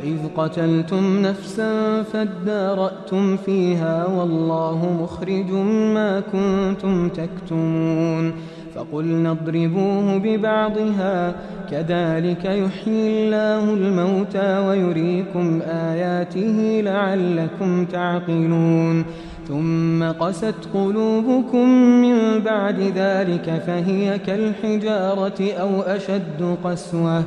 وإذ قتلتم نفسا فادارأتم فيها والله مخرج ما كنتم تكتمون فقلنا اضربوه ببعضها كذلك يحيي الله الموتى ويريكم آياته لعلكم تعقلون ثم قست قلوبكم من بعد ذلك فهي كالحجارة أو أشد قسوة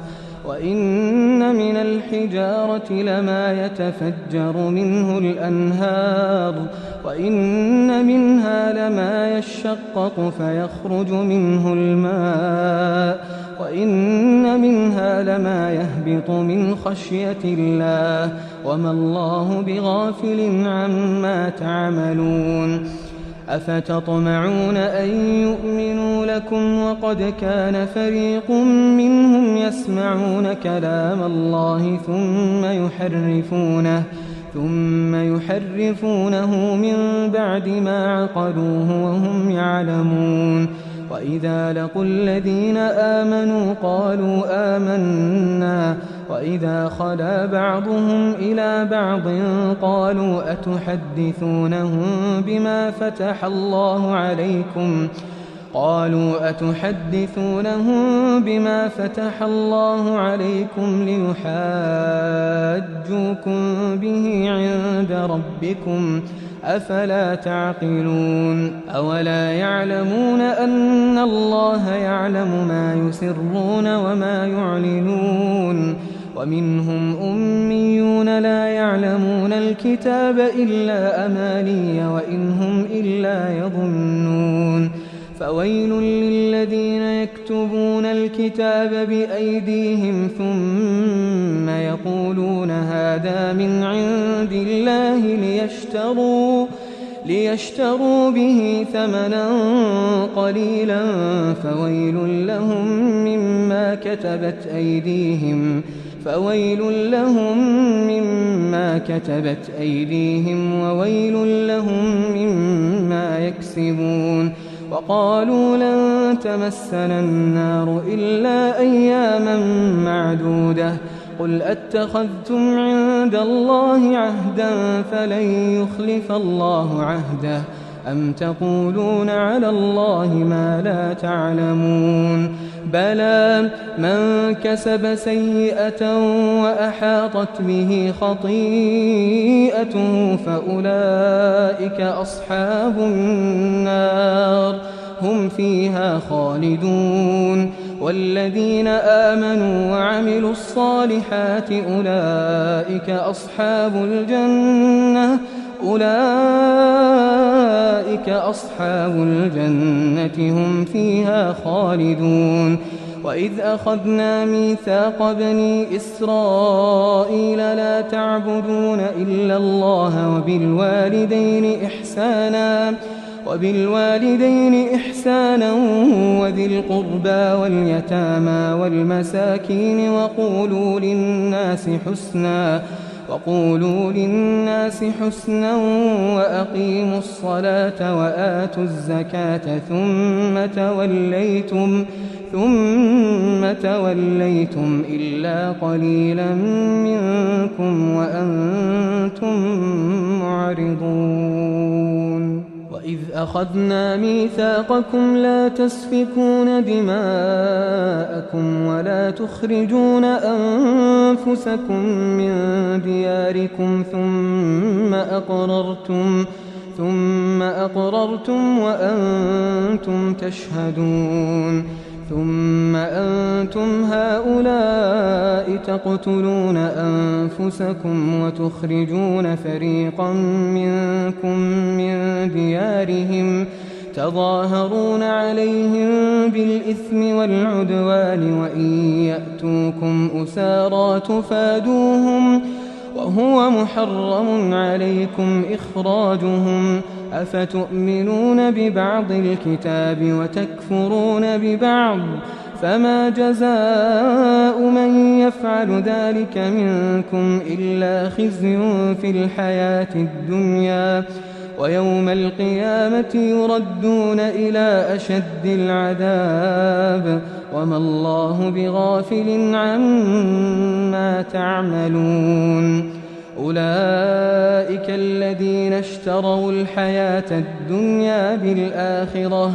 وإن من الحجارة لما يتفجر منه الأنهار وإن منها لما يشقق فيخرج منه الماء وإن منها لما يهبط من خشية الله وما الله بغافل عما تعملون أفتطمعون أن يؤمنوا لكم وقد كان فريق منهم يسمعون كلام الله ثم يحرفونه من بعد ما عقلوه وهم يعلمون وإذا لقوا الذين آمنوا قالوا آمنا وإذا خلا بعضهم إلى بعض قالوا أتحدثونهم بما فتح الله عليكم ليحاجوكم به عند ربكم أفلا تعقلون أولا يعلمون أن الله يعلم ما يسرون وما يعلنون ومنهم أميون لا يعلمون الكتاب إلا أماني وإن هم إلا يظنون فويل للذين يكتبون الكتاب بأيديهم ثم يقولون هذا من عند الله ليشتروا به ثمنا قليلا فويل لهم مما كتبت أيديهم وويل لهم مما يكسبون وقالوا لن تمسنا النار إلا أياما معدودة قل أتخذتم عند الله عهدا فلن يخلف الله عهده أم تقولون على الله ما لا تعلمون بلى من كسب سيئة وأحاطت به خطيئته فأولئك أصحاب النار هم فيها خالدون والذين آمنوا وعملوا الصالحات أولئك أصحاب الجنة هم فيها خالدون وإذ أخذنا ميثاق بني إسرائيل لا تعبدون إلا الله وبالوالدين إحسانا وذي القربى واليتامى والمساكين وقولوا للناس حسنا وأقيموا الصلاة وآتوا الزكاة ثم توليتم إلا قليلا منكم وأنتم معرضون وإذ أخذنا ميثاقكم لا تسفكون دماءكم ولا تخرجون أنفسكم من دياركم ثم أقررتم وأنتم تشهدون ثم أنتم هؤلاء تقتلون أنفسكم وتخرجون فريقا منكم من ديارهم تظاهرون عليهم بالإثم والعدوان وإن يأتوكم أسارى تفادوهم وهو محرم عليكم إخراجهم أفتؤمنون ببعض الكتاب وتكفرون ببعض فما جزاء من يفعل ذلك منكم إلا خزي في الحياة الدنيا ويوم القيامة يردون إلى أشد العذاب وما الله بغافل عما تعملون. أولئك الذين اشتروا الحياة الدنيا بالآخرة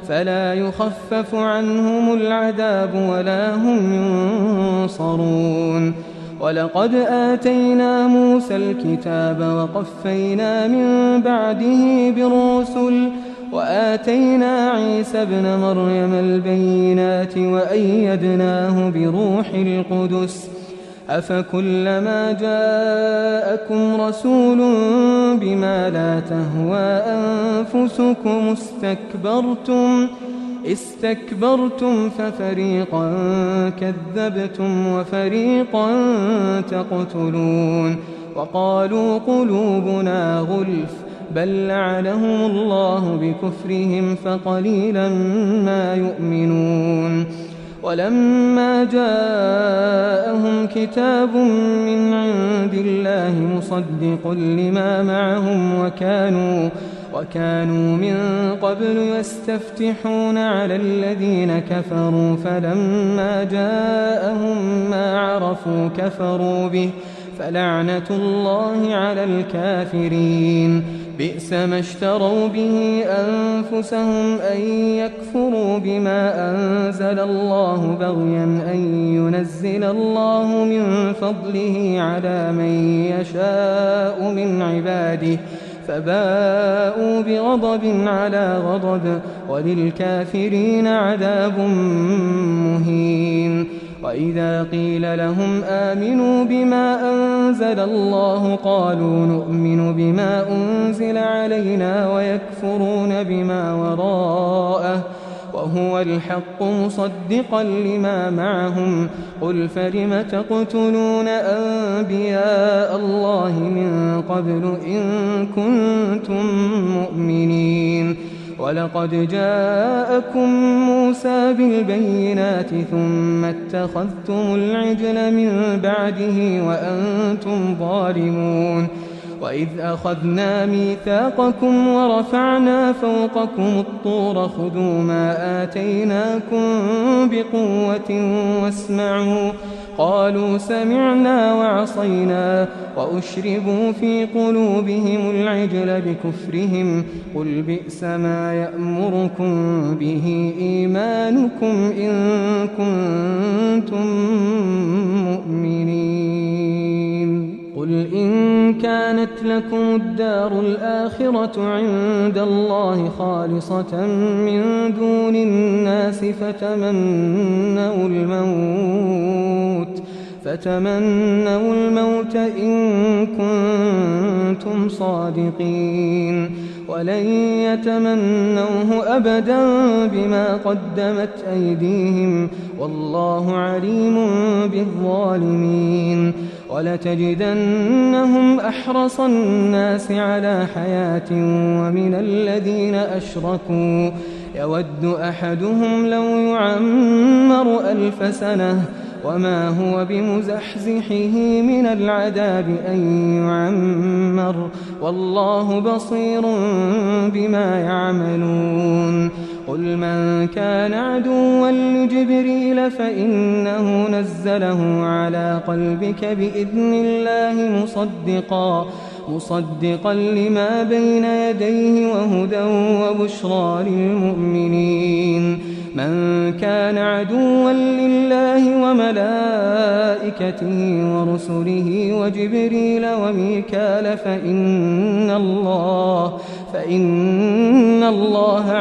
فلا يخفف عنهم العذاب ولا هم ينصرون. ولقد آتينا موسى الكتاب وقفينا من بعده بالرسل وآتينا عيسى ابن مريم البينات وأيدناه بروح القدس أفكلما جاءكم رسول بما لا تهوى أنفسكم استكبرتم ففريقا كذبتم وفريقا تقتلون. وقالوا قلوبنا غلف بل لعنهم الله بكفرهم فقليلا ما يؤمنون. ولما جاءهم كتاب من عند الله مصدق لما معهم وكانوا من قبل يستفتحون على الذين كفروا فلما جاءهم ما عرفوا كفروا به فلعنة الله على الكافرين. بئس ما اشتروا به أنفسهم أن يكفروا بما أنزل الله بغيا أن ينزل الله من فضله على من يشاء من عباده فباءوا بغضب على غضب وللكافرين عذاب مهين. وإذا قيل لهم آمنوا بما أنزل الله قالوا نؤمن بما أنزل علينا ويكفرون بما وراءه وهو الحق مصدقا لما معهم قل فلم تقتلون أنبياء الله من قبل إن كنتم مؤمنين. ولقد جاءكم موسى بالبينات ثم اتخذتم العجل من بعده وأنتم ظالمون. وإذ أخذنا ميثاقكم ورفعنا فوقكم الطور خذوا ما آتيناكم بقوة واسمعوا قالوا سمعنا وعصينا وأشربوا في قلوبهم العجل بكفرهم قل بئس ما يأمركم به إيمانكم إن كنتم مؤمنين. قل إن كانت لكم الدار الآخرة عند الله خالصة من دون الناس فتمنوا الموت إن كنتم صادقين ولن يتمنوه أبدا بما قدمت أيديهم والله عليم بالظالمين. ولتجدنهم أحرص الناس على حياة ومن الذين أشركوا يود أحدهم لو يعمر 1000 سنة وما هو بمزحزحه من العذاب أن يعمر والله بصير بما يعملون. قل من كان عدوا لجبريل فإنه نزله على قلبك بإذن الله مصدقا لما بين يديه وهدى وبشرى للمؤمنين. من كان عدوا لله وملائكته ورسله وجبريل وميكال فإن الله